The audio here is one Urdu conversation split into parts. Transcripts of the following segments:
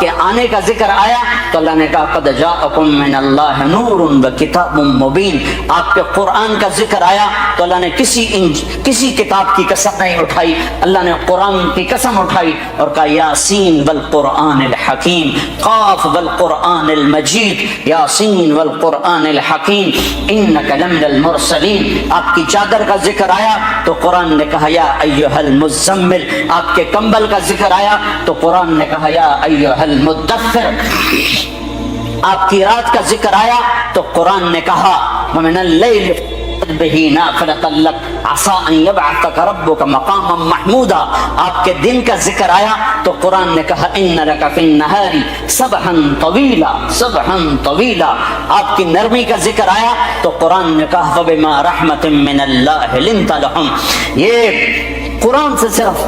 کہ آنے کا ذکر آیا تو اللہ نے کہا قد جاءکم من اللہ نور وکتاب مبین. آپ کے قرآن کا ذکر آیا تو اللہ نے کسی کتاب کی قسم نہیں اٹھائی, اللہ نے قرآن کی قسم اٹھائی اور کہا یاسین والقرآن الحکیم, قاف والقرآن المجید, یاسین والقرآن الحکیم انک لمن المرسلین. آپ کی چادر کا ذکر آیا تو قرآن نے کہا یا ایھا المزمل. آپ کے کمبل کا ذکر آیا تو قرآن نے کہا یا ایھا المدثر. آپ کی رات کا ذکر آیا تو قرآن نے کہا ومن اللیل بہ نافلۃ لک عسیٰ ان یبعثک ربک مقاما محمودا. آپ کے دن کا ذکر آیا تو قرآن نے کہا ان لک فی النہار سبحا طویلا سبحا طویلا. آپ کی نرمی کا ذکر آیا تو قرآن نے کہا فبما رحمۃ من اللہ لنت لہم. یہ قرآن سے صرف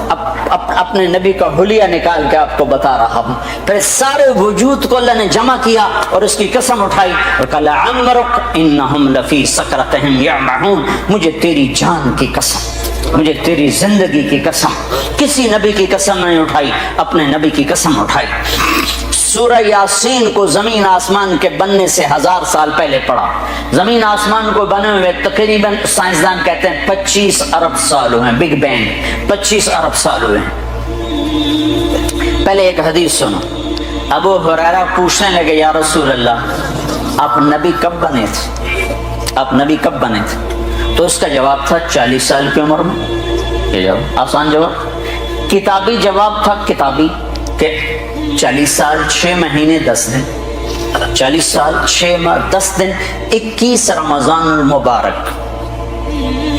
اپنے نبی کا حلیہ نکال کے آپ کو بتا رہا ہوں. پھر سارے وجود کو اللہ نے جمع کیا اور اس کی قسم اٹھائی اور کہا لعمرک انہم لفی سکرتہم یعمہون. مجھے تیری جان کی قسم, مجھے تیری زندگی کی قسم. کسی نبی کی قسم نہیں اٹھائی, اپنے نبی کی قسم اٹھائی. سورہ یاسین کو زمین آسمان کے بننے سے 1000 سال پہلے پڑھا. زمین آسمان کو بنے ہوئے تقریباً سائنسدان کہتے ہیں 25 ارب سال ہوئے ہیں. بگ بینگ 25 ارب سال ہوئے ہیں. پہلے ایک حدیث سنو. ابو ہریرہ پوچھنے لگے یا رسول اللہ آپ نبی کب بنے تھے, آپ نبی کب بنے تھے؟ تو اس کا جواب تھا 40 سال کی عمر میں. یہ جواب آسان جواب. کتابی جواب تھا کتابی کہ 40 سال 6 مہینے 10 دن. 40 سال 6 ماہ 10 دن 21 رمضان المبارک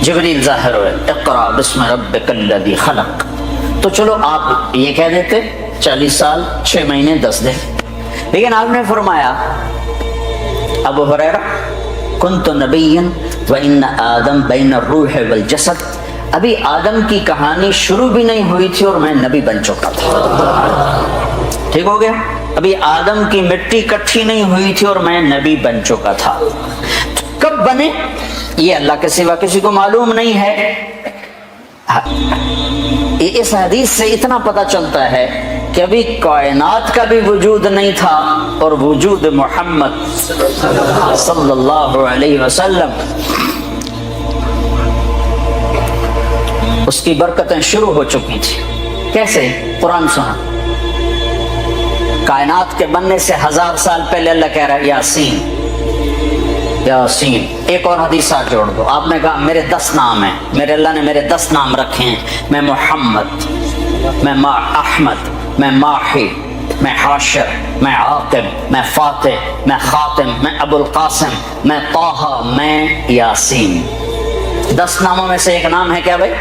جبریل ظاہر ہوئے اقرا بسم ربک الذی خلق. تو چلو آپ یہ کہہ دیتے 40 سال 6 مہینے 10 دن. لیکن آپ نے فرمایا ابو ہریرہ کنت نبیا وان آدم بین الروح والجسد. ابھی آدم کی کہانی شروع بھی نہیں ہوئی تھی اور میں نبی بن چکا تھا. ٹھیک ہو گیا. ابھی آدم کی مٹی کٹھی نہیں ہوئی تھی اور میں نبی بن چکا تھا. کب بنے یہ اللہ کے سوا کسی کو معلوم نہیں ہے. اس حدیث سے اتنا پتہ چلتا ہے کہ ابھی کائنات کا بھی وجود نہیں تھا اور وجود محمد صلی اللہ علیہ وسلم اس کی برکتیں شروع ہو چکی تھی. کیسے؟ قرآن سنا. کائنات کے بننے سے 1000 سال پہلے اللہ کہہ رہا ہے یاسین یاسین. ایک اور حدیث آ جوڑ دو. آپ نے کہا میرے 10 نام ہیں, میرے اللہ نے میرے 10 نام رکھے ہیں. میں محمد, میں احمد, میں ماحی, میں حاشر, میں عاقب, میں فاتح, میں خاتم, میں ابو القاسم, میں طٰہٰ, میں یاسین. 10 ناموں میں سے ایک نام ہے کیا بھائی؟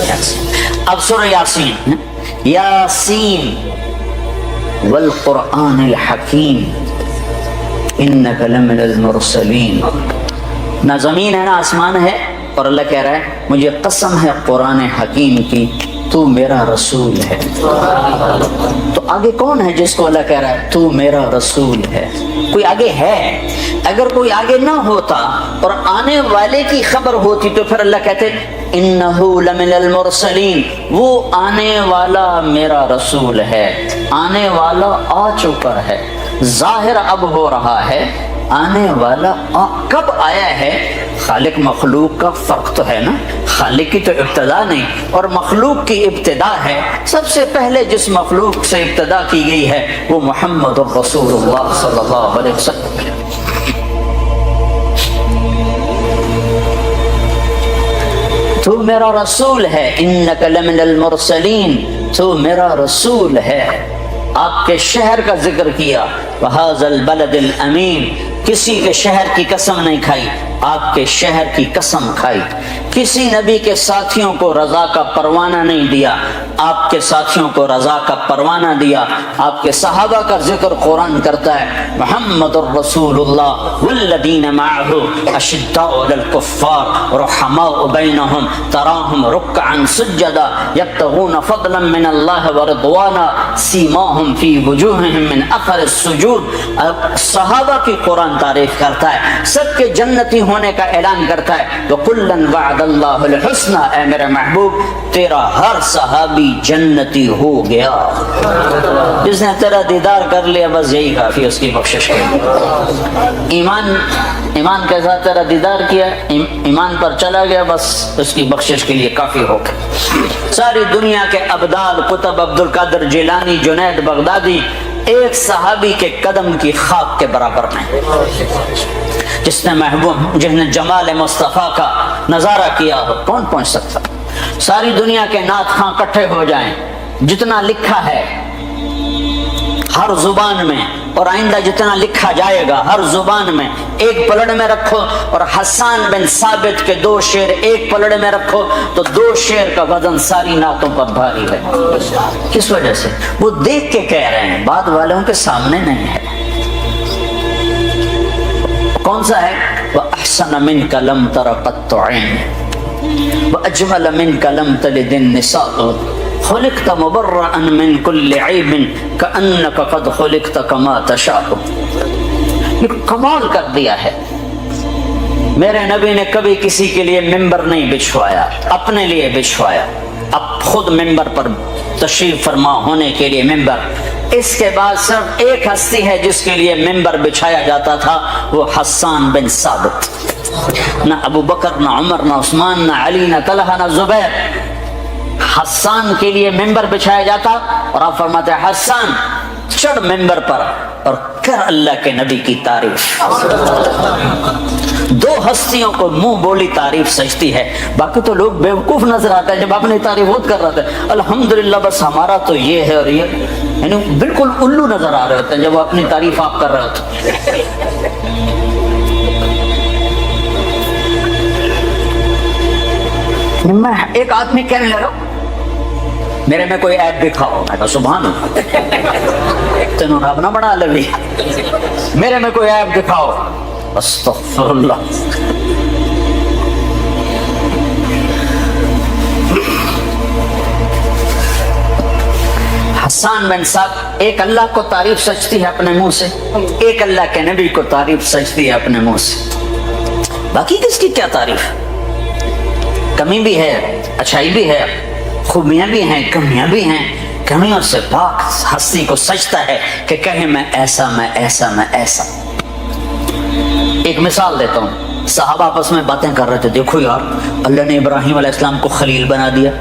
یاسین. اب سورہ یاسین. یاسین والقرآن الحکیم انک لمن المرسلین. نہ زمین ہے نہ آسمان ہے اور اللہ کہہ رہا ہے مجھے قسم ہے قرآن حکیم کی تو میرا رسول ہے. تو آگے کون ہے جس کو اللہ کہہ رہا ہے تو میرا رسول ہے؟ کوئی آگے ہے. اگر کوئی آگے نہ ہوتا اور آنے والے کی خبر ہوتی تو پھر اللہ کہتے انہو لمن المرسلین, وہ آنے والا میرا رسول ہے. آنے والا آ چکا ہے, ظاہر اب ہو رہا ہے. آنے والا کب آیا ہے؟ خالق مخلوق کا فرق تو ہے نا. خالق کی تو ابتدا نہیں اور مخلوق کی ابتدا ہے. سب سے پہلے جس مخلوق سے ابتدا کی گئی ہے وہ محمد رسول اللہ صلی اللہ علیہ وسلم. تو میرا رسول ہے. انک لمن المرسلین, تو میرا رسول ہے. آپ کے شہر کا ذکر کیا وَهَذَا الْبَلَدِ الْأَمِينَ. کسی کے شہر کی قسم نہیں کھائی, آپ کے شہر کی قسم کھائی. کسی نبی کے ساتھیوں کو رضا کا پروانہ نہیں دیا, آپ کے ساتھیوں کو رضا کا پروانہ دیا. آپ کے صحابہ کا ذکر قرآن کرتا ہے محمد الرسول اللہ والذین معہ اشداء علی الکفار رحماء بینہم تراہم رکعا سجدا یبتغون فضلا من اللہ ورضوانا سیماہم فی وجوہہم من اثر السجود. صحابہ کی قرآن تعریف کرتا ہے, سب کے جنتی ہونے کا اعلان کرتا ہے وَكُلًّا وَعَدَ اللَّهُ الْحُسْنَى، اے میرے محبوب تیرا ہر صحابی جنتی ہو گیا، جس نے تیرا دیدار کر لیا بس یہی کافی اس کی بخشش کے لیے۔ ایمان کے ساتھ تیرا دیدار کیا، ایمان پر چلا گیا، بس اس کی بخشش کے لیے کافی ہو گیا۔ ساری دنیا کے ابدال قطب عبد القادر جیلانی، جنید بغدادی ایک صحابی کے قدم کی خاک کے برابر نہیں۔ جس نے جمال مصطفیٰ کا نظارہ کیا ہو کون پہنچ سکتا؟ ساری دنیا کے نعت خواں اکٹھے ہو جائیں، جتنا لکھا ہے ہر زبان میں اور آئندہ جتنا لکھا جائے گا ہر زبان میں ایک پلڑ میں رکھو، اور حسان بن ثابت کے 2 شعر ایک پلڑ میں رکھو تو 2 شعر کا وزن ساری نعتوں پر بھاری ہے۔ کس وجہ سے؟ وہ دیکھ کے کہہ رہے ہیں، بعد والوں کے سامنے نہیں ہے۔ کون سا ہے؟ وَأَحْسَنَ مِنْكَ لَمْ تَرَ قَطُّ عَيْنٍ وَأَجْمَلَ مِنْكَ لَمْ تَلِدِ النِّسَاءُ خُلِقْتَ مُبَرَّأً مِنْ كُلِّ عَيْبٍ كَأَنَّكَ قَدْ خُلِقْتَ كَمَا تَشَاءُ۔ یہ کمال کر دیا ہے۔ میرے نبی نے کبھی کسی کے لیے ممبر نہیں بچھوایا، اپنے لیے بچھوایا، اب خود ممبر پر تشریف فرما ہونے کے لیے ممبر۔ اس کے بعد صرف ایک ہستی ہے جس کے لیے ممبر بچھایا جاتا تھا، وہ حسان بن ثابت۔ نہ ابو بکر، نہ عمر، نہ عثمان، نہ علی، نہ طلحہ، نہ زبیر۔ حسان کے لیے ممبر بچھایا جاتا اور آپ فرماتے ہیں حسان چڑھ ممبر پر اور کر اللہ کے نبی کی تعریف۔ 2 ہستیوں کو منہ بولی تعریف سجتی ہے، باقی تو لوگ بیوقوف نظر آتا ہے جب اپنی تعریف خود کر رہا تھا الحمدللہ بس ہمارا تو یہ ہے اور یہ، یعنی بالکل الو نظر آ رہے ہوتے ہیں جب وہ اپنی تعریف آپ کر رہے ہوتے ہیں۔ میں ایک آدمی کہنے لگا میرے میں کوئی عیب دکھاؤ، میں کہا سبحان اللہ تینوں رب نہ بنا لگی، میرے میں کوئی عیب دکھاؤ، استغفر اللہ۔ حسان بن ثابت ایک اللہ کو تعریف سچتی ہے اپنے منہ سے، ایک اللہ کے نبی کو تعریف سچتی ہے اپنے منہ سے، باقی کس کی کیا تعریف؟ کمی بھی ہے، اچھائی بھی ہے، خوبیاں بھی ہیں، کمیاں بھی ہیں، کمیوں سے پاک ہستی کو سجتا ہے کہ کہے میں ایسا، میں ایسا، میں ایسا۔ ایک مثال دیتا ہوں، صحابہ آپس میں باتیں کر رہے تھے، دیکھو یار اللہ نے ابراہیم علیہ السلام کو خلیل بنا دیا،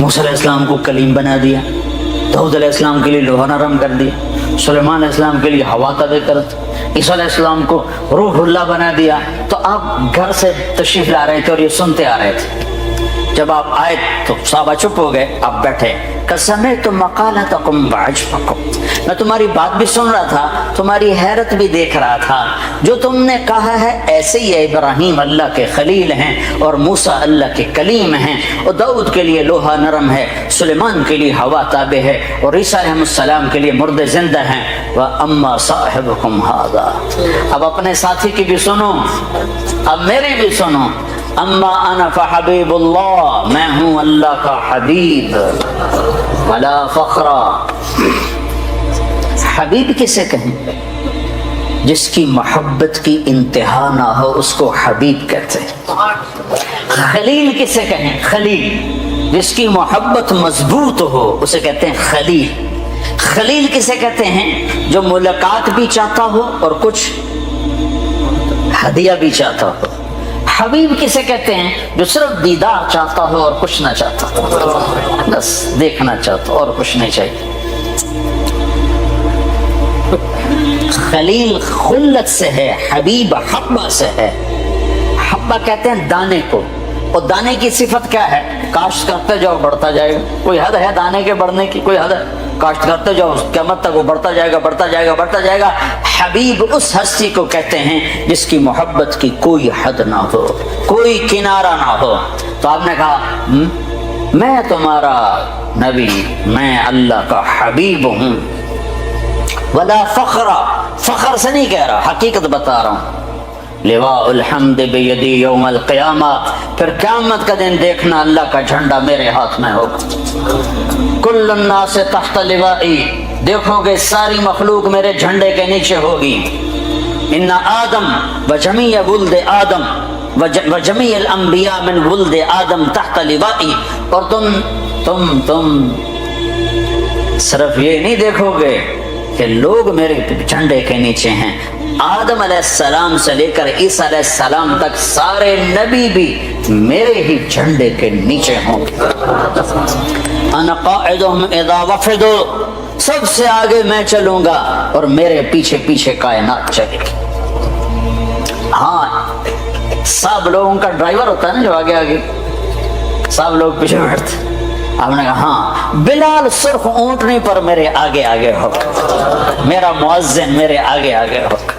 موسیٰ علیہ السلام کو کلیم بنا دیا، داؤد علیہ السلام کے لیے لوہا نرم کر دیا، سلیمان علیہ السلام کے لیے ہوا تابع کر دیا، عیسیٰ علیہ السلام کو روح اللہ بنا دیا۔ تو آپ گھر سے تشریف لا رہے تھے اور یہ سنتے آ رہے تھے، جب آپ آئے تو صحابہ چپ ہو گئے، آپ بیٹھے، سَمِعْتُ مَقَالَتَكُمْ وَعَجْبَكُمْ، میں تمہاری بات بھی سن رہا تھا، تمہاری حیرت بھی دیکھ رہا تھا، جو تم نے کہا ہے ایسے ہی ابراہیم اللہ کے خلیل ہیں اور موسیٰ اللہ کے کلیم ہیں، اور داؤد کے لیے لوہا نرم ہے، سلیمان کے لیے ہوا تابع ہے، اور عیسیٰ علیہ السلام کے لیے مردے زندہ ہیں۔ وَأَمَّا صَاحِبُكُمْ هَذَا، اب اپنے ساتھی کی بھی سنو، اب میری بھی سنو۔ اما انا فحبیب اللہ، میں ہوں اللہ کا حبیب، ولا فخرا، حبیب کسے کہیں؟ جس کی محبت کی انتہا نہ ہو اس کو حبیب کہتے ہیں۔ خلیل کسے کہیں؟ خلیل جس کی محبت مضبوط ہو اسے کہتے ہیں خلیل۔ خلیل کسے کہتے ہیں؟ جو ملاقات بھی چاہتا ہو اور کچھ ہدیہ بھی چاہتا ہو۔ حبیب کسے کہتے ہیں؟ جو صرف دیدار چاہتا ہو اور کچھ نہ چاہتا، بس دیکھنا چاہتا اور کچھ نہیں چاہیے۔ خلیل خلت سے ہے، حبیب حبہ سے ہے۔ حبہ کہتے ہیں دانے کو، اور دانے کی صفت کیا ہے؟ کاشت کرتے جاؤ بڑھتا جائے گا۔ کوئی حد ہے دانے کے بڑھنے کی؟ کوئی حد ہے؟ کاشت کرتے جاؤ قیامت تک وہ بڑھتا جائے گا، بڑھتا جائے گا، بڑھتا جائے گا۔ حبیب اس ہستی کو کہتے ہیں جس کی محبت کی کوئی حد نہ ہو، کوئی کنارہ نہ ہو۔ تو آپ نے کہا میں تمہارا نبی، میں اللہ کا حبیب ہوں، ولا فخرا، فخر سے نہیں کہہ رہا، حقیقت بتا رہا ہوں۔ لواء الحمد بیدی یوم القیامہ، پھر قیامت کا دن دیکھنا اللہ کا جھنڈا میرے ہاتھ میں ہوگا۔ کل الناس تحت لوائی، دیکھو گے ساری مخلوق میرے جھنڈے کے نیچے ہوگی۔ ان آدم وجمیع ولد آدم وجمیع الانبیاء من ولد آدم تحت لوائی. اور تم صرف یہ نہیں دیکھو گے کہ لوگ میرے جھنڈے کے نیچے ہیں، آدم علیہ السلام سے لے کر عیسیٰ علیہ السلام تک سارے نبی بھی میرے ہی جھنڈے کے نیچے ہوں گے. انا قائدہم اذا وفدوا، سب سے آگے میں چلوں گا اور میرے پیچھے پیچھے کائنات چلے گی. ہاں سب لوگوں کا ڈرائیور ہوتا ہے نا جو آگے آگے، سب لوگ پیچھے بیٹھتے. آپ نے کہا ہاں بلال سرخ اونٹنی پر میرے آگے آگے ہوگا، میرا مؤذن میرے آگے آگے ہوگا.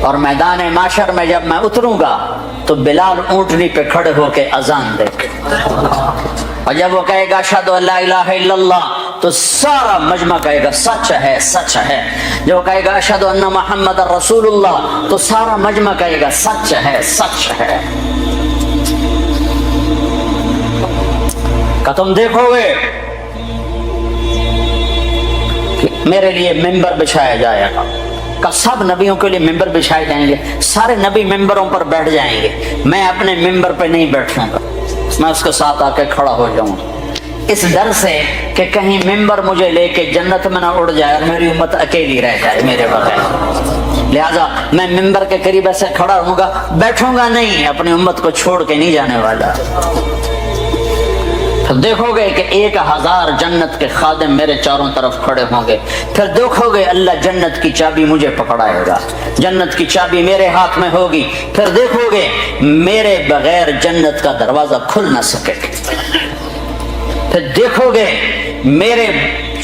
اور میدان معاشر میں جب میں اتروں گا تو بلال اونٹنی پہ کھڑے ہو کے اذان دے گا، اور جب وہ کہے گا اشہد ان لا الہ الا اللہ تو سارا مجمع کہے گا سچ ہے سچ ہے. جب وہ کہے گا اشہد ان محمد رسول اللہ تو سارا مجمع کہے گا سچ ہے سچ ہے. کہ تم دیکھو گے کہ میرے لیے ممبر بچھایا جائے گا، کہ سب نبیوں کے لیے ممبر بچھائے جائیں گے، سارے نبی ممبروں پر بیٹھ جائیں گے، میں اپنے ممبر پہ نہیں بیٹھوں گا، میں اس کے ساتھ آ کے کھڑا ہو جاؤں گا، اس ڈر سے کہ کہیں ممبر مجھے لے کے جنت میں نہ اڑ جائے اور میری امت اکیلی رہ جائے میرے بغیر. لہذا میں ممبر کے قریب ایسے کھڑا رہوں گا، بیٹھوں گا نہیں، اپنی امت کو چھوڑ کے نہیں جانے والا. پھر دیکھو گے کہ 1000 جنت کے خادم میرے چاروں طرف کھڑے ہوں گے. پھر دیکھو گے اللہ جنت کی چابی مجھے پکڑائے گا، جنت کی چابی میرے ہاتھ میں ہوگی. پھر دیکھو گے میرے بغیر جنت کا دروازہ کھل نہ سکے. پھر دیکھو گے میرے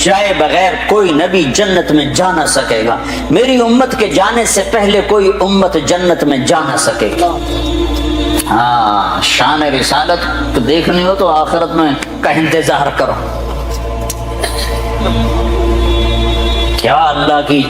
جائے بغیر کوئی نبی جنت میں جا نہ سکے گا، میری امت کے جانے سے پہلے کوئی امت جنت میں جا نہ سکے گا. ہاں شان رسالت دیکھنی ہو تو آخرت میں کا انتظار کرو. کیا اللہ کی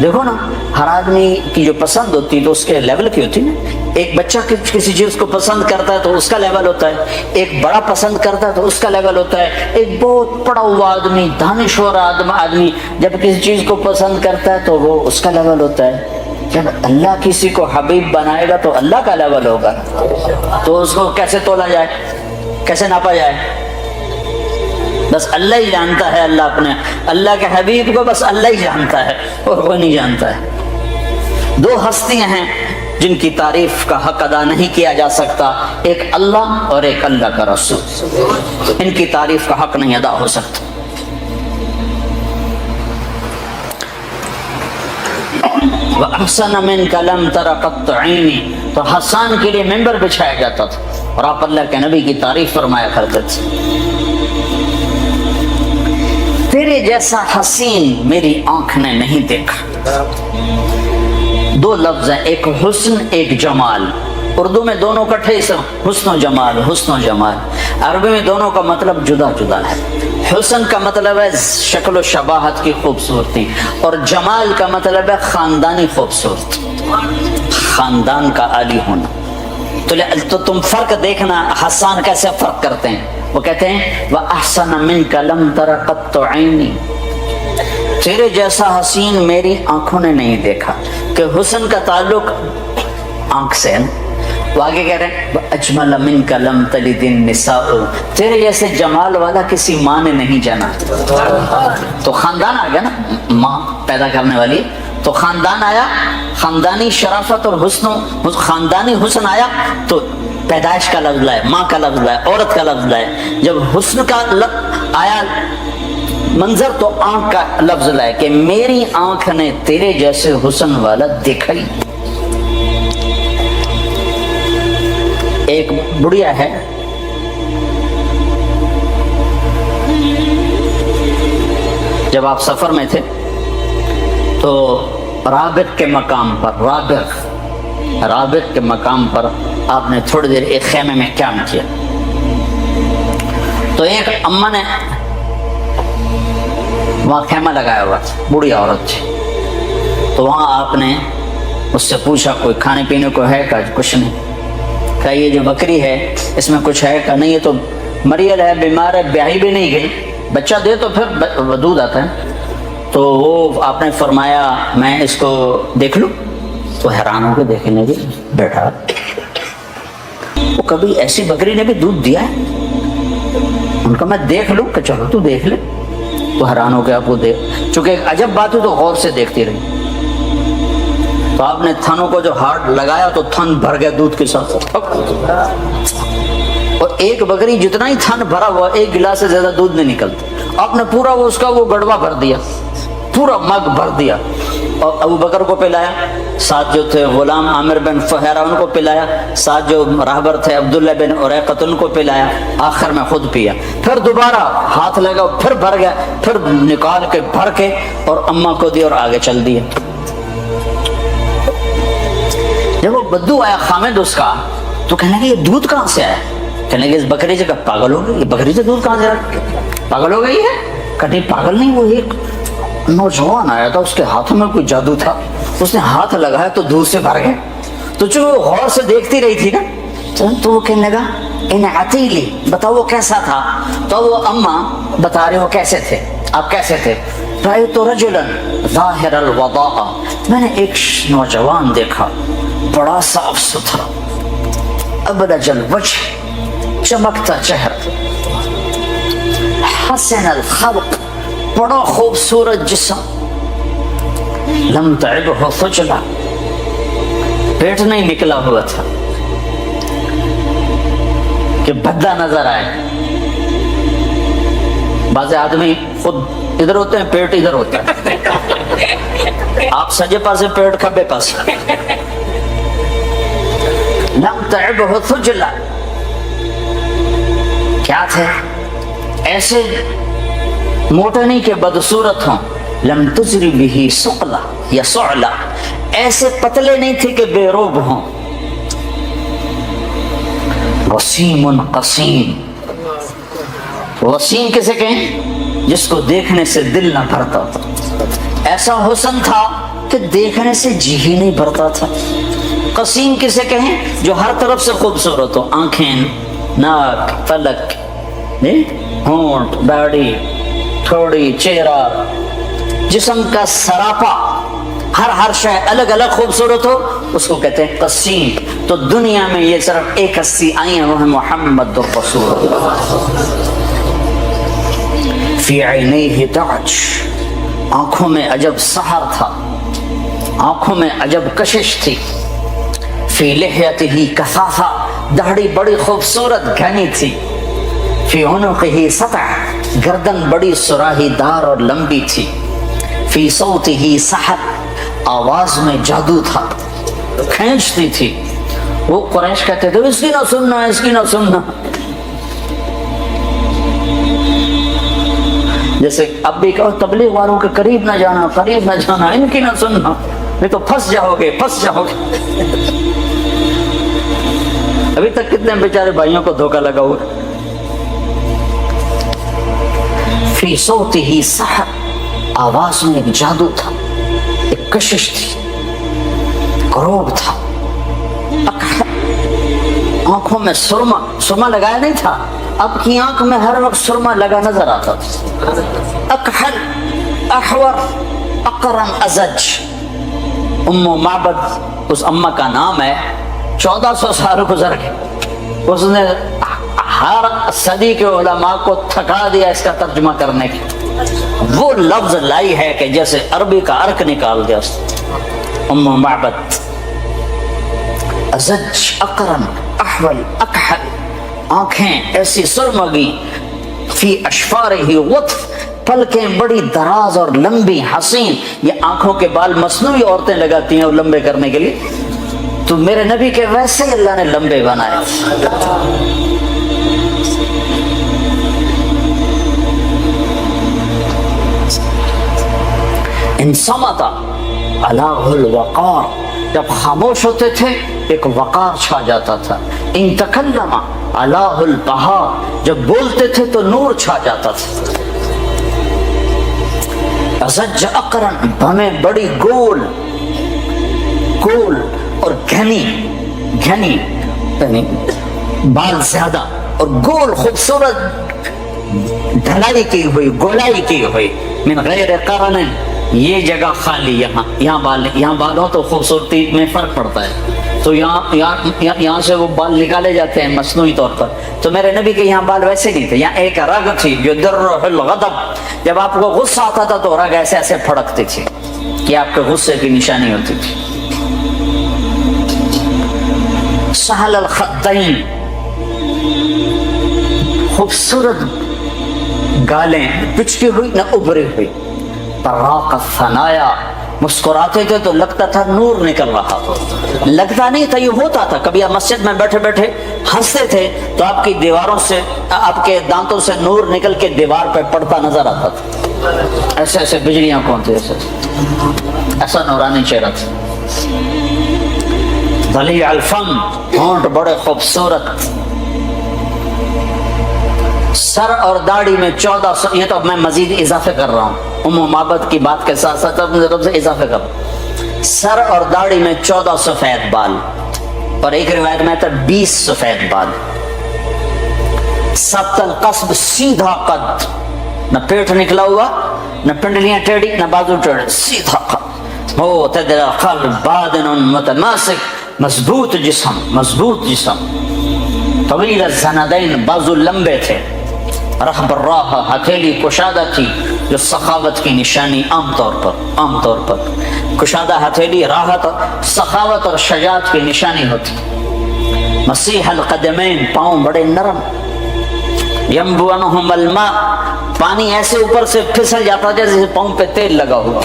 دیکھو نا، ہر آدمی کی جو پسند ہوتی تو اس کے لیول کی ہوتی نا. ایک بچہ کسی چیز کو پسند کرتا ہے تو اس کا لیول ہوتا ہے، ایک بڑا پسند کرتا ہے تو اس کا لیول ہوتا ہے، ایک بہت پڑھا ہوا آدمی دانشور آدمی جب کسی چیز کو پسند کرتا ہے تو وہ اس کا لیول ہوتا ہے. جب اللہ کسی کو حبیب بنائے گا تو اللہ کا لیول ہوگا، تو اس کو کیسے تولا جائے، کیسے ناپا جائے؟ بس اللہ ہی جانتا ہے. اللہ اپنے اللہ کے حبیب کو بس اللہ ہی جانتا ہے اور وہ نہیں جانتا ہے. 2 ہستیاں ہیں جن کی تعریف کا حق ادا نہیں کیا جا سکتا، ایک اللہ اور ایک اللہ کا رسول. ان کی تعریف کا حق نہیں ادا ہو سکتا. وَأَحْسَنَ مِنْكَ لَمْ تَرَ قَطُّ عَيْنِي، تو حسان کے لیے ممبر بچھایا جاتا تھا اور آپ اللہ کے نبی کی تعریف فرمایا کرتے تھے. تیرے جیسا حسین میری آنکھ نے نہیں دیکھا. 2 لفظ ہیں، ایک حسن ایک جمال. اردو میں دونوں کٹھے حسن و جمال، حسن و جمال. عربی میں دونوں کا مطلب جدا جدا ہے. حسن کا مطلب ہے شکل و شباہت کی خوبصورتی، اور جمال کا مطلب ہے خاندانی خوبصورتی، خاندان کا عالی ہونا. تو تم فرق دیکھنا حسان کیسے فرق کرتے ہیں. وہ کہتے ہیں وَأَحْسَنَ مِنْكَ لَمْ تَرَ قَطُّ عَيْنِي، تیرے جیسا حسین میری آنکھوں نے نہیں دیکھا. کہ حسن کا تعلق آنکھ سے ہے. وہ آگے کہہ رہے ہیں وَأَجْمَلَ مِنْكَ لَمْ تَلِدِ النِّسَاءُ، تیرے جیسے جمال والا کسی ماں نے نہیں جانا. تو خاندان آ گیا نا، ماں پیدا کرنے والی، تو خاندان آیا، خاندانی شرافت اور حسن، خاندانی حسن آیا تو پیدائش کا لفظ لائے، ماں کا لفظ لائے، عورت کا لفظ لائے. جب حسن کا لفظ آیا منظر تو آنکھ کا لفظ لائے کہ میری آنکھ نے تیرے جیسے حسن والا دیکھا ہی. ایک بڑھیا ہے، جب آپ سفر میں تھے تو رابط کے مقام پر، رابط کے مقام پر آپ نے تھوڑی دیر ایک خیمے میں قیام کیا. تو ایک اماں نے وہاں خیمہ لگایا ہوا تھا، بوڑھی عورت تھی. تو وہاں آپ نے اس سے پوچھا کوئی کھانے پینے کو ہے؟ کہا کچھ نہیں. کہا یہ جو بکری ہے اس میں کچھ ہے؟ کہا نہیں، یہ تو مریض ہے، بیمار ہے، بیاہی بھی نہیں گئی، بچہ دے تو پھر دودھ آتا ہے. تو وہ آپ نے فرمایا میں اس کو دیکھ لوں؟ وہ حیران ہو کے دیکھنے لگے بیٹا وہ کبھی ایسی بکری نے بھی دودھ دیا ہے؟ ان کا میں دیکھ لوں کہ چلو تو دیکھ لے. وہ حیران ہو گیا. آپ کو دیکھ چونکہ ایک عجب بات ہے تو غور سے دیکھتی رہی. تو آپ نے تھنوں کو جو ہاتھ لگایا تو تھن بھر گیا دودھ کے ساتھ. اور ایک بکری جتنا ہی تھن بھرا ہوا ایک گلاس سے زیادہ دودھ نہیں نکلتا. آپ نے پورا اس کا وہ گڑوا بھر دیا, پورا مگ بھر دیا اور ابو بکر کو پلایا. ساتھ جو تھے غلام عامر بن فہیرہ ان کو پلایا. ساتھ جو راہبر تھے عبداللہ بن اریقۃ ان کو پلایا. آخر میں خود پیا. پھر دوبارہ ہاتھ لگا, پھر بھر گیا, پھر نکال کے بھر کے اور اماں کو دی اور آگے چل دیا. جب وہ بدو آیا خامد اس کا تو کہنے لگے یہ دودھ کہاں سے آیا؟ کہنے لگے اس بکری سے. پاگل ہو گئی, یہ بکری سے دودھ کہاں سے آیا؟ پاگل ہو گئی ہے؟ کہیں پاگل نہیں, وہ ایک نوجوان آیا تھا, اس کے ہاتھوں میں کوئی جادو تھا, اس نے ہاتھ لگایا تو دودھ سے بھر گئے. تو چونکہ وہ غور سے دیکھتی رہی تھی نا تو وہ کہنے لگا ان عتیلی, بتاؤ وہ کیسا تھا؟ تو وہ اماں بتا رہے وہ کیسے تھے. آپ کیسے تھے؟ رأیت رجلا ظاہر الوضاء, میں نے ایک نوجوان دیکھا بڑا صاف ستھرا, ابلج الوجہ, چمکتا چہرہ, حسن الخلق, بڑا خوبصورت جسم, لم تعبہ خجلہ, پیٹ نہیں نکلا ہوا تھا کہ بھدا نظر آئے. بعض آدمی خود ادھر ہوتے ہیں, پیٹ ادھر ہوتا ہے. آپ سجے پاسے پیٹ کھبے پاسے. لم تعبہ خجلہ, کیا تھے ایسے موٹے نہیں کہ بدصورت ہوں. لم تجری بھی سقلا یا سعلا, ایسے پتلے نہیں تھے کہ بے روب ہوں. وسیم قسیم, وسیم کسے کہیں؟ جس کو دیکھنے سے دل نہ بھرتا تھا. ایسا حسن تھا کہ دیکھنے سے جی ہی نہیں بھرتا تھا. قسیم کسے کہیں؟ جو ہر طرف سے خوبصورت ہو, آنکھیں, ناک, پلک, ہونٹ, داڑھی, تھوڑی, چہرہ, جسم کا سراپا, ہر شے الگ الگ خوبصورت ہو, اس کو کہتے ہیں قسیم. تو دنیا میں یہ صرف ایک ہستی آئی ہیں, وہ ہے محمد الرسول اللہ. فی عینیہ تاج, آنکھوں میں عجب سحر تھا, آنکھوں میں عجب کشش تھی. فی لحیتہ کثافہ, داڑھی بڑی خوبصورت گھنی تھی. فی عنقہ سطع, گردن بڑی سراہی دار اور لمبی تھی. فی صوتہ سحر, آواز میں جادو تھا, کھینچتی تھی. وہ قریش کہتے تھے اس کی نہ سننا, اس کی نہ سننا. جیسے اب بھی کہو تبلیغ والوں کے قریب نہ جانا, قریب نہ جانا, ان کی نہ سننا, نہیں تو پھنس جاؤ گے, پھنس جاؤ گے. ابھی تک کتنے بیچارے بھائیوں کو دھوکہ لگا ہوا. فی صوتہ سحر, آواز میں ایک جادو تھا, ایک کشش تھی, غروب تھا. آنکھوں میں سرما لگایا نہیں تھا, اب کی آنکھ میں ہر وقت سرما لگا نظر آتا تھا. اکحل احور اقرن ازج, ام معبد اس اماں کا نام ہے. 1400 سال گزر گئے, اس نے ہر صدی کے علماء کو تھکا دیا اس کا ترجمہ کرنے کی. وہ لفظ لائی ہے کہ جیسے عربی کا ارک نکال دیا. ام معبد, ازج, اقرن, احول, اکحل, آنکھیں ایسی سرمگی. فی اشفارہ غطف, پلکیں بڑی دراز اور لمبی, حسین. یہ آنکھوں کے بال مصنوعی عورتیں لگاتی ہیں اور لمبے کرنے کے لیے, تو میرے نبی کے ویسے اللہ نے لمبے بنائے. ان صمت علیہ الوقار, جب خاموش ہوتے تھے ایک وقار چھا جاتا تھا. ان تکلم علیہ البہار, جب بولتے تھے تو نور چھا جاتا تھا. ازج اقرن, بھمیں بڑی گول اور گھنی یعنی بال زیادہ اور گول, خوبصورت ڈھلائی کی ہوئی, گولائی کی ہوئی. من غیر قرن, یہ جگہ خالی، یہاں بال ہو تو خوبصورتی میں فرق پڑتا ہے، تو یہاں سے وہ بال نکالے جاتے ہیں مصنوعی طور پر. تو میرے نبی کے یہاں بال ویسے نہیں تھے. یہاں ایک رگ تھی جو درح الغضب، جب آپ کو غصہ آتا تھا تو رگ ایسے ایسے پھڑکتی تھی، یہ آپ کے غصے کی نشانی ہوتی تھی. سہل الخدین، خوبصورت گالیں، پچکی ہوئی نہ ابری ہوئی. طراق الثنایا، مسکراتے تھے تو لگتا تھا نور نکل رہا ہو، لگتا نہیں تھا، یہ ہوتا تھا. کبھی آپ مسجد میں بیٹھے بیٹھے ہنستے تھے تو آپ کی دیواروں سے، آپ کے دانتوں سے نور نکل کے دیوار پہ پڑتا نظر آتا تھا. ایسے ایسے بجلیاں کونتے، ایسا نورانی چہرہ تھا. ضلیع الفم، ہونٹ بڑے خوبصورت. سر اور داڑھی میں 1400، یہ تو میں مزید اضافے کر رہا ہوں ام معبد کی بات کے ساتھ ساتھ اپنی طرف سے اضافے کر رہا ہوں. سر اور داڑھی میں 14 سفید بال، اور ایک روایت میں تھا 20 سفید بال. ثبت القصب، سیدھا قد، نہ پیٹ نکلا ہوا، نہ پنڈلیاں ٹیڑھی، نہ بازو ٹیڑھے، سیدھا قد. معتدل قلب، بادن متماسک، مضبوط جسم. طویل الزندین، بازو لمبے تھے. رحب الراہ، ہتھیلی کشادہ تھی، جو سخاوت کی نشانی عام طور پر کشادہ ہتھیلی راحت، سخاوت اور شجاعت کی نشانی ہوتی. مسیح القدمین، پاؤں بڑے نرم. ینبو عنہم الماء، پانی ایسے اوپر سے پھسل جاتا جیسے پاؤں پہ تیل لگا ہوا.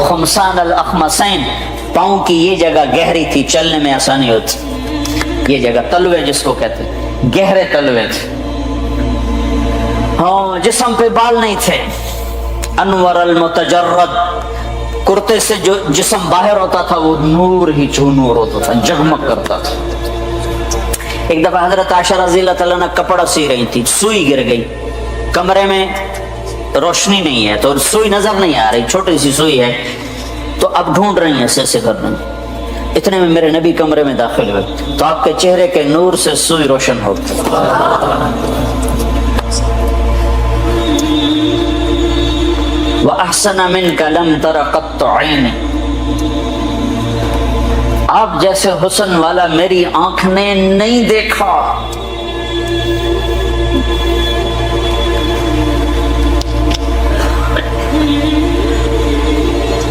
خمسان الاخمسین، پاؤں کی یہ جگہ گہری تھی، چلنے میں آسانی ہوتی. یہ جگہ تلوے جس کو کہتے ہیں، گہرے تلوے تھے. ہاں، جسم پہ بال نہیں تھے. انور المتجرد، کرتے سے جو جسم باہر ہوتا تھا وہ نور ہی جو نور ہوتا تھا، جگمگ کرتا تھا. ایک دفعہ حضرت عائشہ رضی اللہ تعالیٰ نے کپڑا سی رہی تھی، سوئی گر گئی. کمرے میں روشنی نہیں ہے تو سوئی نظر نہیں آ رہی، چھوٹی سی سوئی ہے، تو اب ڈھونڈ رہی ہیں ایسے کر رہی ہیں. اتنے میں میرے نبی کمرے میں داخل ہوئے تو آپ کے چہرے کے نور سے سوئی روشن ہو گئی. وَأَحْسَنَ مِنْكَ لَمْ تَرَ قَطُّ عَيْنِ، آپ جیسے حسن والا میری آنکھ نے نہیں دیکھا.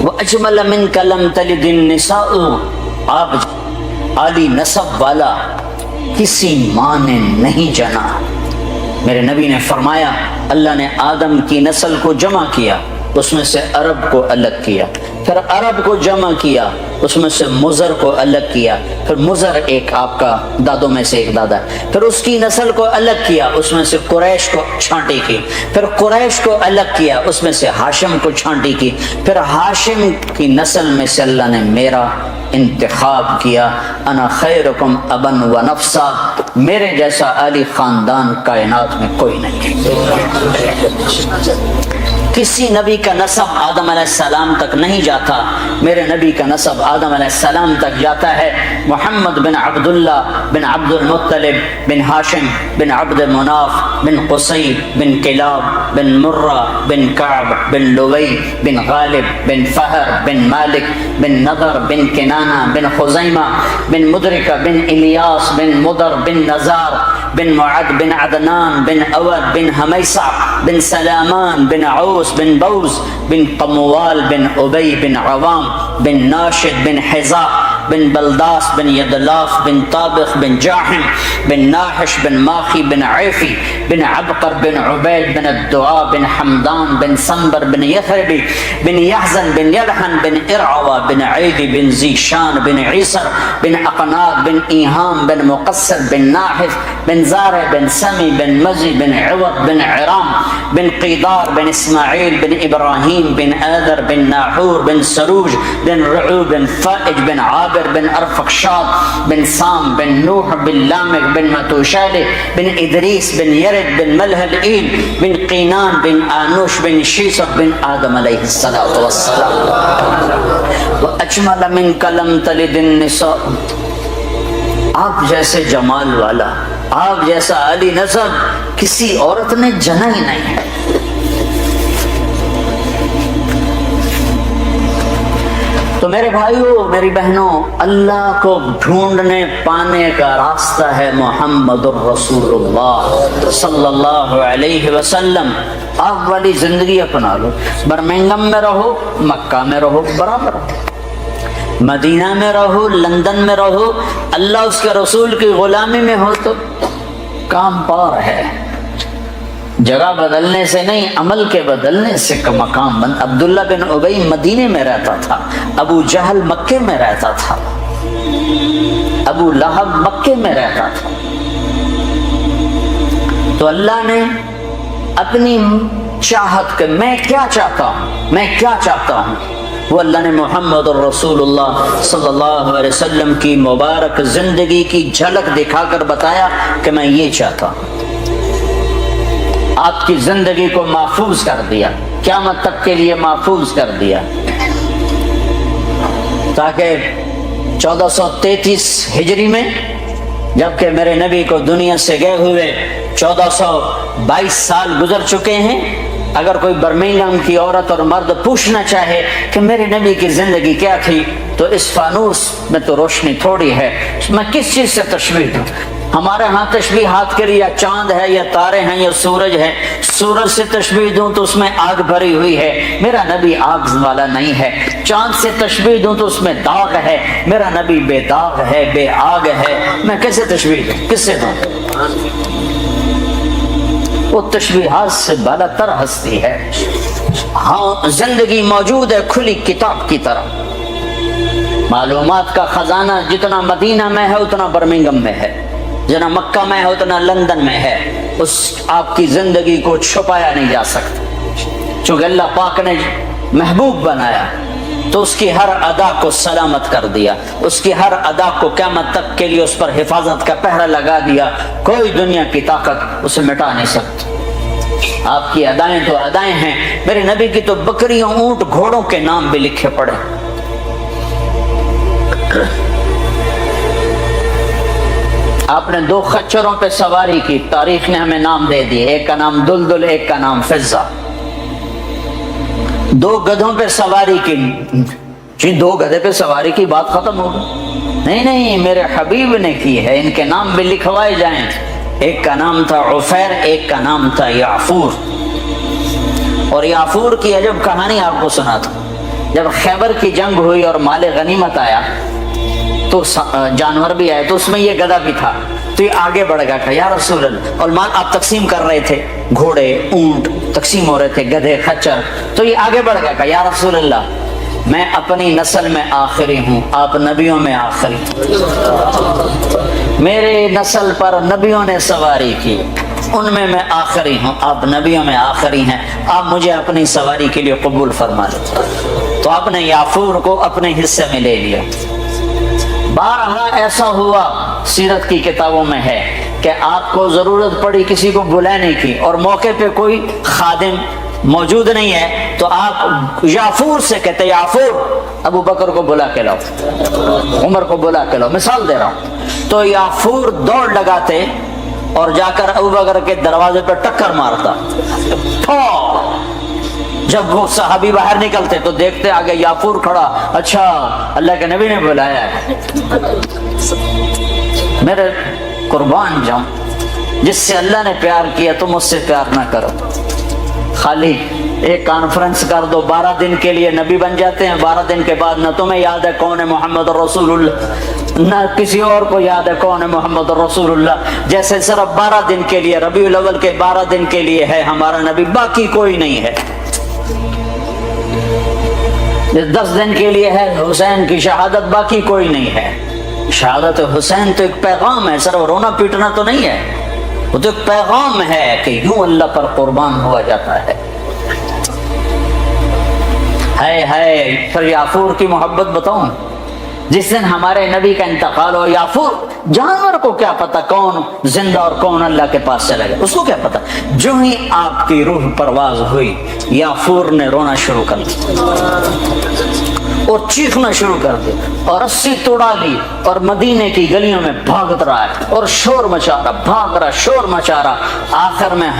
وَأَجْمَلَ مِنْكَ لَمْ تَلِدِ النِّسَاءُ، آپ عالی نسب والا کسی ماں نے نہیں جنا. میرے نبی نے فرمایا اللہ نے آدم کی نسل کو جمع کیا، اس میں سے عرب کو الگ کیا، پھر عرب کو جمع کیا، اس میں سے مضر کو الگ کیا، پھر مضر ایک آپ کا دادوں میں سے ایک دادا ہے، پھر اس کی نسل کو الگ کیا، اس میں سے قریش کو چھانٹی کی، پھر قریش کو الگ کیا، اس میں سے ہاشم کو چھانٹی کی، پھر ہاشم کی نسل میں سے اللہ نے میرا انتخاب کیا. انا خیرکم ابن و نفسا، میرے جیسا عالی خاندان کائنات میں کوئی نہیں. کسی نبی کا نسب آدم علیہ السلام تک نہیں جاتا، میرے نبی کا نسب آدم علیہ السلام تک جاتا ہے. محمد بن عبداللہ بن عبد المطلب بن ہاشم بن عبد مناف بن قصی بن کلاب بن مرہ بن کعب بن لوی بن غالب بن فہر بن مالک بن نضر بن کنانہ بن خزیمہ بن مدرکہ بن الیاس بن مدر بن نزار بن معد بن عدنان بن اود بن حمیصہ بن سلامان بن عوس بن بوز بن قموال بن ابی بن عوام بن ناشد بن حزا بن بلداس بن یدلاف بن طابخ بن جاحم بن ناحش بن ماخی بن عیفی بن عبقر بن عبید بن الدعاء بن حمدان بن سنبر بن یثربی بن یحزن بن یلحن بن ارعوى بن عیدی بن زیشان بن عیسر بن اقناق بن ایہام بن مقصر بن ناحف بن زارع بن سمی بن مزی بن عوض بن عرام بن قیدار بن اسماعیل بن ابراہیم بن آدر بن ناحور بن سروج بن رعو بن فائج بن عابر بن ارفقشاد بن سام بن نوح بن لامک بن متوشالح بن ادریس بن یرد بن ملہلئیل بن قینان بن آنوش بن شیسق بن آدم علیہ السلام. وَأَجْمَلَ مِنْكَ لَمْ تَلِدِ النِّسَاءُ، آپ جیسے جمال والا، آپ جیسا علی نسب کسی عورت نے جنا ہی نہیں ہے. تو میرے بھائیوں میری بہنوں، اللہ کو ڈھونڈنے پانے کا راستہ ہے محمد الرسول اللہ صلی اللہ علیہ وسلم۔ آپ والی زندگی اپنا لو، برمنگم میں رہو، مکہ میں رہو، برابر، مدینہ میں رہو، لندن میں رہو، اللہ اس کے رسول کی غلامی میں ہو تو کام پار ہے۔ جگہ بدلنے سے نہیں، عمل کے بدلنے سے مقام بند۔ عبداللہ بن ابی مدینے میں رہتا تھا، ابو جہل مکے میں رہتا تھا، ابو لہب مکے میں رہتا تھا۔ تو اللہ نے اپنی چاہت کہ میں کیا چاہتا ہوں، میں کیا چاہتا ہوں، وہ اللہ نے محمد الرسول اللہ صلی اللہ علیہ وسلم کی مبارک زندگی کی جھلک دکھا کر بتایا کہ میں یہ چاہتا ہوں۔ آپ کی زندگی کو محفوظ کر دیا، قیامت تک کے لیے محفوظ کر دیا، تاکہ 1433 ہجری میں جبکہ میرے نبی کو دنیا سے گئے ہوئے 1422 سال گزر چکے ہیں، اگر کوئی برمنگھم کی عورت اور مرد پوچھنا چاہے کہ میرے نبی کی زندگی کیا تھی، تو اس فانوس میں تو روشنی تھوڑی ہے، میں کس چیز سے تشبیہ دوں؟ ہمارے ہاں تشبیہات کے لیے یا چاند ہے یا تارے ہیں یا سورج ہے، سورج سے تشبیہ دوں تو اس میں آگ بھری ہوئی ہے، میرا نبی آگ والا نہیں ہے۔ چاند سے تشبیہ دوں تو اس میں داغ ہے، میرا نبی بے داغ ہے، بے آگ ہے، میں کیسے تشبیہ دوں، کس سے دوں؟ وہ تشبیہات سے بالا تر ہستی ہے۔ ہاں زندگی موجود ہے کھلی کتاب کی طرح، معلومات کا خزانہ جتنا مدینہ میں ہے اتنا برمنگھم میں ہے، جتنا مکہ میں ہے اتنا لندن میں ہے، اس آپ کی زندگی کو چھپایا نہیں جا سکتا۔ چونکہ اللہ پاک نے محبوب بنایا تو اس کی ہر ادا کو سلامت کر دیا، اس کی ہر ادا کو قیامت تک کے لیے اس پر حفاظت کا پہرا لگا دیا، کوئی دنیا کی طاقت اسے مٹا نہیں سکتی۔ آپ کی ادائیں تو ادائیں ہیں، میرے نبی کی تو بکریوں، اونٹ، گھوڑوں کے نام بھی لکھے پڑے۔ آپ نے 2 خچروں پہ سواری کی، تاریخ نے ہمیں نام دے دیے، ایک کا نام دلدل، ایک کا نام فضہ۔ 2 گدھوں پہ سواری کی، جی 2 گدھے پہ سواری کی بات ختم ہو گئی؟ نہیں، میرے حبیب نے کی ہے، ان کے نام بھی لکھوائے جائیں۔ ایک کا نام تھا عفیر، ایک کا نام تھا یعفور۔ اور یعفور کی عجب کہانی آپ کو سنا تھا، جب خیبر کی جنگ ہوئی اور مال غنیمت آیا تو جانور بھی آئے، تو اس میں یہ گدھا بھی تھا، تو یہ آگے بڑھ گیا، یا رسول اللہ، اور مال آپ تقسیم کر رہے تھے، گھوڑے، اونٹ تقسیم ہو رہے تھے، گدھے، خچر، تو یہ آگے بڑھ گیا، یا رسول اللہ میں اپنی نسل میں آخری ہوں، آپ نبیوں میں آخری، میرے نسل پر نبیوں نے سواری کی، ان میں آخری ہوں، آپ نبیوں میں آخری ہیں، آپ مجھے اپنی سواری کے لیے قبول فرما لیں۔ تو آپ نے یعفور کو اپنے حصے میں لے لیا۔ بارہا ایسا ہوا، سیرت کی کتابوں میں ہے کہ آپ کو ضرورت پڑی کسی کو بلانے کی اور موقع پہ کوئی خادم موجود نہیں ہے، تو آپ یعفور سے کہتے، یعفور ابو بکر کو بلا کے لاؤ، عمر کو بلا کے لاؤ، مثال دے رہا ہوں۔ تو یعفور دوڑ لگاتے اور جا کر ابو بکر کے دروازے پر ٹکر مارتا، جب وہ صحابی باہر نکلتے تو دیکھتے آگے یعفور کھڑا، اچھا اللہ کے نبی نے بلایا ہے۔ میرے قربان جاؤں، جس سے اللہ نے پیار کیا تم اس سے پیار نہ کرو، خالی ایک کانفرنس کر دو، 12 دن کے لیے نبی بن جاتے ہیں، 12 دن کے بعد نہ تمہیں یاد ہے کون ہے محمد رسول اللہ، نہ کسی اور کو یاد ہے کون ہے محمد رسول اللہ، جیسے صرف 12 دن کے لیے، ربیع الاول کے 12 دن کے لیے ہے ہمارا نبی، باقی کوئی نہیں ہے۔ 10 دن کے لیے ہے حسین کی شہادت، باقی کوئی نہیں ہے۔ شہادت حسین تو ایک پیغام ہے، صرف رونا پیٹنا تو نہیں ہے، وہ تو ایک پیغام ہے کہ یوں اللہ پر قربان ہوا جاتا ہے۔ پھر یعفور کی محبت بتاؤں، جس دن ہمارے نبی کا انتقال ہو، یعفور جانور کو کیا پتا کون زندہ اور کون اللہ کے پاس چلا گیا، اس کو کیا پتا، جو ہی آپ کی روح پرواز ہوئی یعفور نے رونا شروع کر دیا اور چیخنا شروع کر دیا اور رسی توڑا لی اور مدینے کی گلیوں میں بھاگت رہا ہے اور شور مچا رہا، بھاگ رہا، شور مچا رہا، آخر میں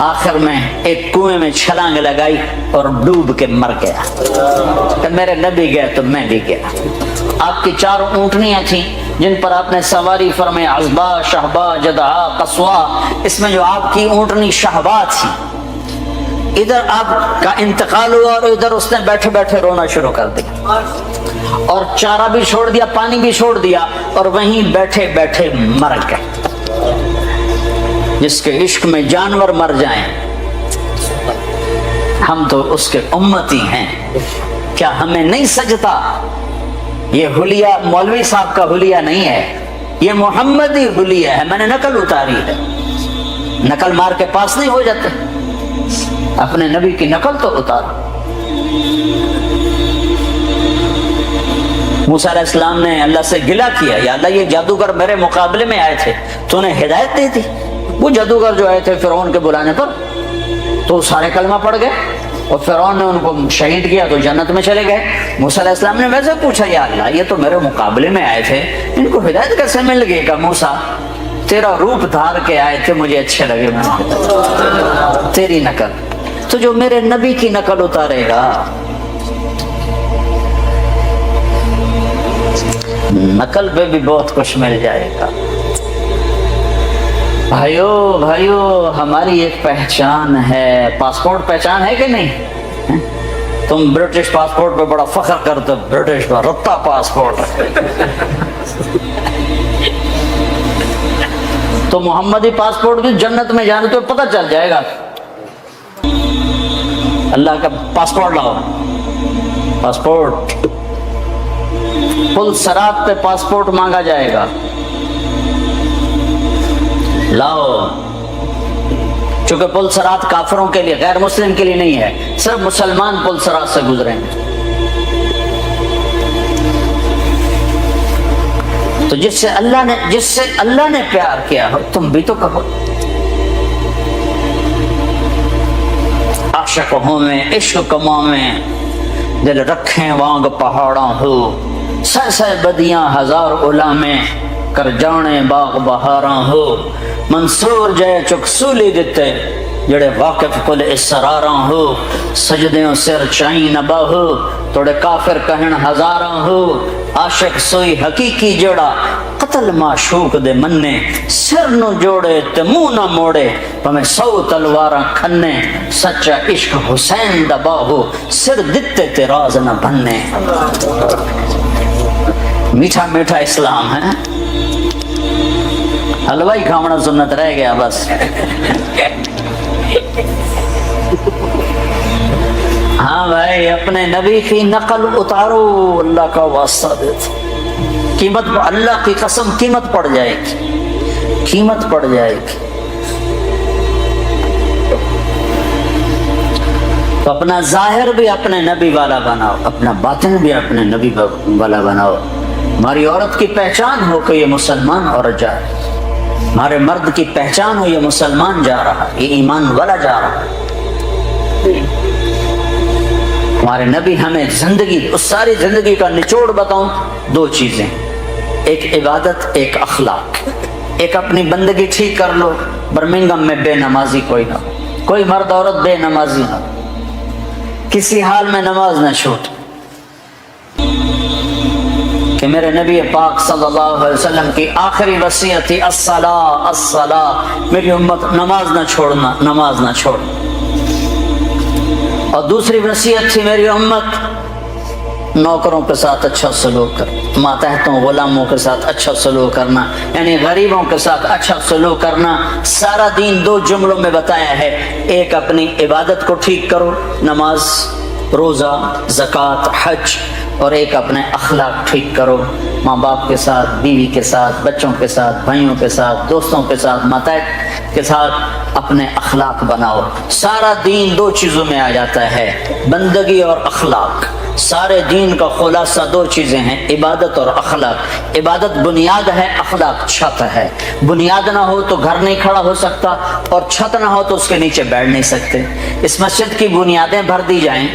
آخر میں ایک کنویں میں چھلانگ لگائی اور ڈوب کے مر گیا کہ میرے نبی گئے تو میں بھی گیا۔ آپ کی 4 اونٹنیاں تھیں جن پر آپ نے سواری فرمائی، عزبا، شہبا، جدعا، قصوا۔ اس میں جو آپ کی اونٹنی شہبا تھی، ادھر آپ کا انتقال ہوا اور ادھر اس نے بیٹھے بیٹھے رونا شروع کر دیا اور چارہ بھی چھوڑ دیا، پانی بھی چھوڑ دیا اور وہیں بیٹھے بیٹھے مر گئے۔ جس کے عشق میں جانور مر جائیں، ہم تو اس کے امتی ہیں، کیا ہمیں نہیں سجتا؟ یہ حلیہ مولوی صاحب کا حلیہ نہیں ہے، یہ محمدی حلیہ ہے، میں نے نقل اتاری ہے۔ نقل مار کے پاس نہیں ہو جاتے، اپنے نبی کی نقل تو اتارو۔ موسیٰ علیہ السلام نے اللہ سے گلہ کیا، یا اللہ یہ جادوگر میرے مقابلے میں آئے تھے، تو انہیں ہدایت دی تھی۔ وہ جادوگر جو آئے تھے فرعون کے بلانے پر، تو سارے کلمہ پڑھ گئے اور فرعون نے ان کو شہید کیا تو جنت میں چلے گئے۔ موسیٰ علیہ السلام نے ویسے پوچھا، یا اللہ یہ تو میرے مقابلے میں آئے تھے، ان کو ہدایت کیسے مل گئی؟ کہ موسیٰ تیرا روپ دھار کے آئے تھے، مجھے اچھے لگے، تیری نقل۔ تو جو میرے نبی کی نقل اتارے گا، نقل پہ بھی بہت کچھ مل جائے گا۔ بھائیو ہماری ایک پہچان ہے، پاسپورٹ پہچان ہے کہ نہیں؟ تم برٹش پاسپورٹ پہ بڑا فخر کرتے، برٹش پر رتا پاسپورٹ، تو محمدی پاسپورٹ بھی جنت میں جانے تو پتہ چل جائے گا۔ اللہ کا پاسپورٹ لاؤ، پاسپورٹ پل صراط پہ پاسپورٹ مانگا جائے گا، لاؤ، چونکہ پل صراط کافروں کے لیے، غیر مسلم کے لیے نہیں ہے، صرف مسلمان پل صراط سے گزریں گے۔ تو جس سے اللہ نے پیار کیا ہو، تم بھی تو کہو عاشق ہوں میں، عشق کماں میں، دل رکھیں وانگ پہاڑاں ہو، سہ بدیاں ہزار اولا میں، کر جانے باغ بہاراں ہو، منصور جے چک سولی دیتے، جڑے واقف کل اسراراں ہو، سجدیوں سر چائیں نبا ہو، توڑے کافر کہن ہزاراں ہو، عاشق سوئی حقیقی جڑا، قتل معشوق دے مننے، سر نو جوڑے تے منہ نہ موڑے، پمیں 100 تلواراں کھنے، سچا عشق حسین دبا ہو، سر دتے تے راز نہ بننے۔ میٹھا میٹھا اسلام ہے، حلوائی کھاونا سنت رہ گیا بس۔ ہاں بھائی، اپنے نبی کی نقل اتارو، اللہ کا واسطہ دیتے، قیمت، اللہ کی قسم قیمت پڑ جائے گی، قیمت پڑ جائے گی۔ تو اپنا ظاہر بھی اپنے نبی والا بناؤ، اپنا باطن بھی اپنے نبی والا بناؤ۔ ہماری عورت کی پہچان ہو کہ یہ مسلمان عورت جا رہی، ہمارے مرد کی پہچان ہو یہ مسلمان جا رہا، یہ ایمان والا جا رہا۔ ہمارے نبی ہمیں زندگی، اس ساری زندگی کا نچوڑ بتاؤں، 2 چیزیں، ایک عبادت، ایک اخلاق۔ ایک اپنی بندگی ٹھیک کر لو، برمنگم میں بے نمازی کوئی نہ ہو، کوئی مرد عورت بے نمازی نہ ہو، کسی حال میں نماز نہ چھوٹ، کہ میرے نبی پاک صلی اللہ علیہ وسلم کی آخری وصیت تھی، الصلاۃ الصلاۃ، میری امت نماز نہ چھوڑنا، نماز نہ چھوڑنا۔ اور دوسری وصیت تھی، میری امت نوکروں کے ساتھ اچھا سلوک کر، ماتحتوں غلاموں کے ساتھ اچھا سلوک کرنا، یعنی غریبوں کے ساتھ اچھا سلوک کرنا۔ سارا دین 2 جملوں میں بتایا ہے، ایک اپنی عبادت کو ٹھیک کرو، نماز، روزہ، زکوٰۃ، حج، اور ایک اپنے اخلاق ٹھیک کرو، ماں باپ کے ساتھ، بیوی کے ساتھ، بچوں کے ساتھ، بھائیوں کے ساتھ، دوستوں کے ساتھ، ماتحت کے ساتھ اپنے اخلاق بناؤ۔ سارا دین 2 چیزوں میں آ جاتا ہے، بندگی اور اخلاق۔ سارے دین کا خلاصہ 2 چیزیں ہیں، عبادت اور اخلاق۔ عبادت بنیاد ہے، اخلاق چھت ہے۔ بنیاد نہ ہو تو گھر نہیں کھڑا ہو سکتا، اور چھت نہ ہو تو اس کے نیچے بیٹھ نہیں سکتے۔ اس مسجد کی بنیادیں بھر دی جائیں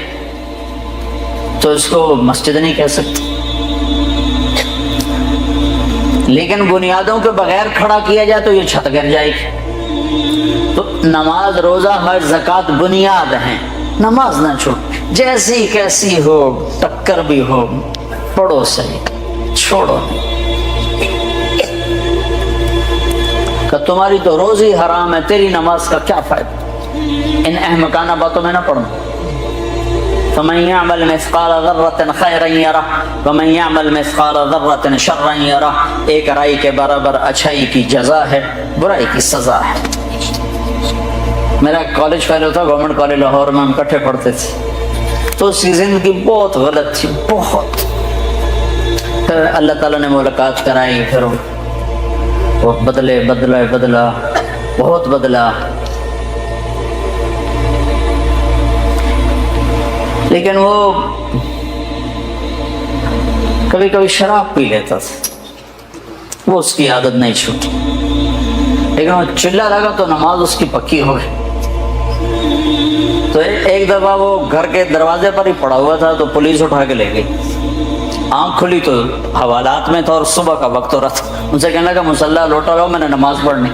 تو اس کو مسجد نہیں کہہ سکتے، لیکن بنیادوں کے بغیر کھڑا کیا جائے تو یہ چھت گر جائے گی۔ تو نماز روزہ حج زکوٰۃ بنیاد ہیں، نماز نہ چھوڑ، جیسی کیسی ہو ٹکر بھی ہو پڑھو صحیح، چھوڑو نہیں۔ کہ تمہاری تو روزی حرام ہے، تیری نماز کا کیا فائدہ؟ ان احمقانہ باتوں میں نہ پڑھو۔ فمن يعمل مثقال ذرة خيرا يره ومن يعمل مثقال ذرة شرا يره، ایک رائی کے برابر اچھائی کی جزا ہے، برائی کی سزا ہے۔ میرا کالج فیلو تھا، گورنمنٹ کالج لاہور میں، ہم کٹھے پڑھتے تھے، تو اس کی زندگی بہت غلط تھی، بہت۔ پھر اللہ تعالیٰ نے ملاقات کرائی، پھر وہ بدلا بہت بدلا، لیکن وہ کبھی کبھی شراب پی لیتا تھا، وہ اس کی عادت نہیں چھوٹی، لیکن وہ چلا لگا تو نماز اس کی پکی ہو گئی۔ تو ایک دفعہ وہ گھر کے دروازے پر ہی پڑا ہوا تھا، تو پولیس اٹھا کے لے گئی، آنکھ کھلی تو حوالات میں تھا اور صبح کا وقت ہو رہا تھا۔ ان سے کہنے لگا مصلی لوٹا رہو، میں نے نماز پڑھنی۔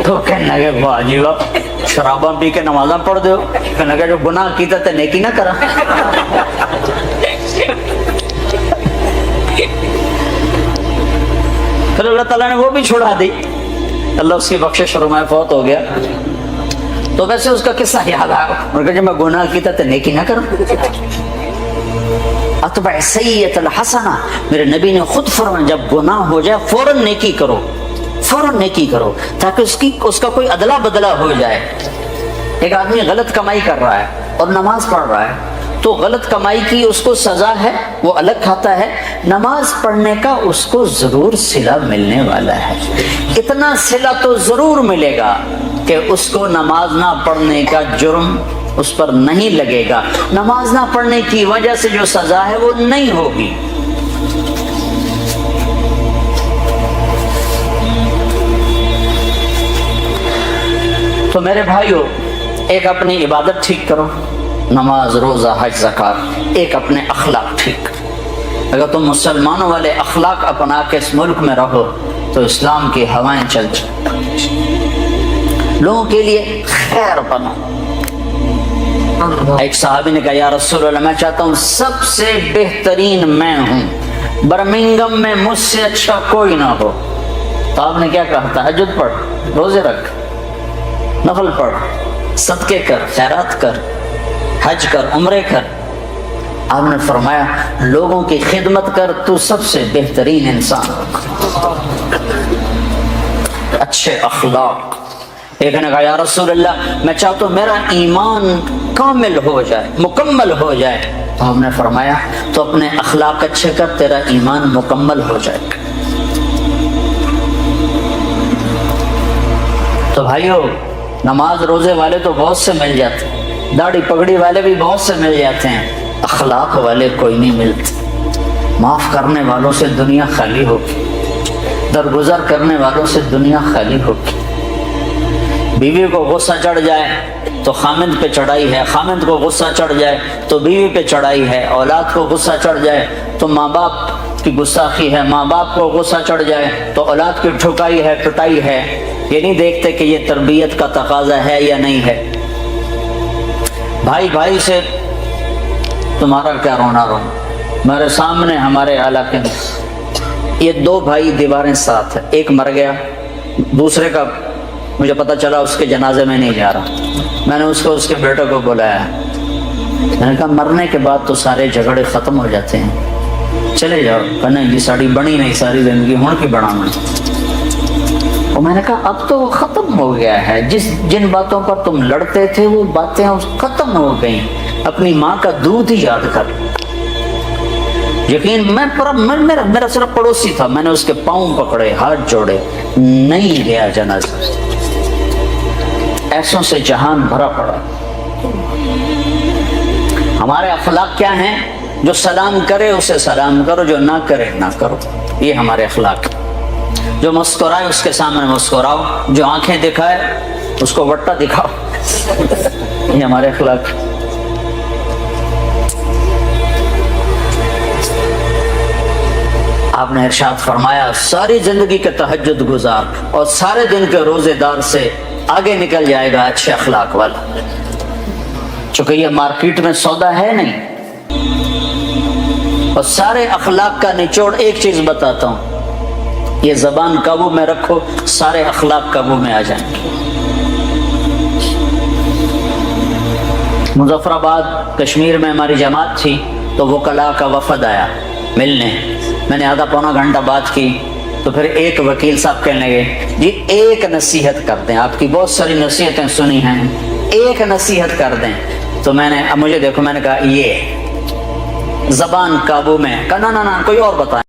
تو کہنے لگے واہ جی واہ، شراباں پی کے نمازاں پڑھ دو۔ کہنے لگا جو گناہ کیتا تے نیکی نہ کرا۔ پھر اللہ تعالیٰ نے وہ بھی چھڑا دی، اللہ اس کی بخشش فرمائے، فوت ہو گیا۔ تو ویسے اس کا قصہ یاد آیا، اور کہ جب میں گناہ کیتا تے نیکی نہ کرا۔ اتبع سیئۃ الحسنہ، میرے نبی نے خود فرمایا جب گناہ ہو جائے فوراً نیکی کرو، فوراً نیکی کرو، تاکہ اس کا کوئی ادلا بدلا ہو جائے۔ ایک آدمی غلط کمائی کر رہا ہے اور نماز پڑھ رہا ہے، تو غلط کمائی کی اس کو سزا ہے، وہ الگ کھاتا ہے، نماز پڑھنے کا اس کو ضرور صلہ ملنے والا ہے۔ اتنا صلہ تو ضرور ملے گا کہ اس کو نماز نہ پڑھنے کا جرم اس پر نہیں لگے گا، نماز نہ پڑھنے کی وجہ سے جو سزا ہے وہ نہیں ہوگی۔ تو میرے بھائیو، ایک اپنی عبادت ٹھیک کرو، نماز روزہ حج زکوٰۃ، ایک اپنے اخلاق ٹھیک کرو۔ اگر تم مسلمانوں والے اخلاق اپنا کے اس ملک میں رہو تو اسلام کی ہوائیں چل جائیں، لوگوں کے لیے خیر بنو۔ ایک صحابی نے کہا یا رسول اللہ، میں چاہتا ہوں سب سے بہترین میں ہوں، برمنگم میں مجھ سے اچھا کوئی نہ ہو۔ تو آپ نے کیا کہا؟ تہجد پڑھ، روزے رکھ، نفل پڑھ، صدقے کر، خیرات کر، حج کر، عمرے کر۔ آپ نے فرمایا لوگوں کی خدمت کر، تو سب سے بہترین انسان، اچھے اخلاق۔ ایک نے کہا یا رسول اللہ، میں چاہتا ہوں میرا ایمان کامل ہو جائے، مکمل ہو جائے۔ تو ہم نے فرمایا تو اپنے اخلاق اچھے کر، تیرا ایمان مکمل ہو جائے گا۔ تو بھائیو، نماز روزے والے تو بہت سے مل جاتے ہیں، داڑھی پگڑی والے بھی بہت سے مل جاتے ہیں، اخلاق والے کوئی نہیں ملتے۔ معاف کرنے والوں سے دنیا خالی ہوگی، درگزر کرنے والوں سے دنیا خالی ہوگی۔ بیوی کو غصہ چڑھ جائے تو خامند پہ چڑھائی ہے، خامند کو غصہ چڑھ جائے تو بیوی پہ چڑھائی ہے، اولاد کو غصہ چڑھ جائے تو ماں باپ کی گستاخی ہے، ماں باپ کو غصہ چڑھ جائے تو اولاد کی ٹھکائی ہے، پٹائی ہے۔ یہ نہیں دیکھتے کہ یہ تربیت کا تقاضا ہے یا نہیں ہے۔ بھائی بھائی سے تمہارا کیا رونا رو، میرے سامنے ہمارے علاقے میں یہ دو بھائی دیواریں ساتھ ہیں، ایک مر گیا، دوسرے کا مجھے پتہ چلا اس کے جنازے میں نہیں جا رہا۔ میں نے اس کے بیٹے کو بلایا، میں نے کہا مرنے کے بعد تو سارے جھگڑے ختم ہو جاتے ہیں، چلے جاؤ۔ کہ نہیں جی ساڑی بنی نہیں ساری زندگی ہوں کی بڑا میں۔ اور میں نے کہا اب تو وہ ختم ہو گیا ہے، جن باتوں پر تم لڑتے تھے وہ باتیں ختم ہو گئیں، اپنی ماں کا دودھ ہی یاد کر۔ یقین میرا صرف پڑوسی تھا، میں نے اس کے پاؤں پکڑے، ہاتھ جوڑے، نہیں گیا جنازہ۔ ایسوں سے جہان بھرا پڑا۔ ہمارے اخلاق کیا ہیں؟ جو سلام کرے اسے سلام کرو، جو نہ کرے نہ کرو، یہ ہمارے اخلاق۔ جو مسکرائے اس کے سامنے مسکراؤ، جو آنکھیں دکھائے اس کو وٹا دکھاؤ، یہ ہمارے اخلاق۔ آپ نے ارشاد فرمایا ساری زندگی کے تہجد گزار اور سارے دن کے روزے دار سے آگے نکل جائے گا اچھے اخلاق والا. چونکہ یہ مارکیٹ میں سودا ہے نہیں. اور سارے اخلاق کا نچوڑ ایک چیز بتاتا ہوں، یہ زبان قابو میں رکھو، سارے اخلاق قابو میں آ جائیں گے. مظفر آباد کشمیر میں ہماری جماعت تھی تو وکلاء کا وفد آیا ملنے. میں نے آدھا پونا گھنٹہ بات کی تو پھر ایک وکیل صاحب کہنے لگے جی ایک نصیحت کر دیں، آپ کی بہت ساری نصیحتیں سنی ہیں، ایک نصیحت کر دیں. تو میں نے، اب مجھے دیکھو، میں نے کہا یہ زبان قابو میں. کہا نا کوئی اور بتائیں.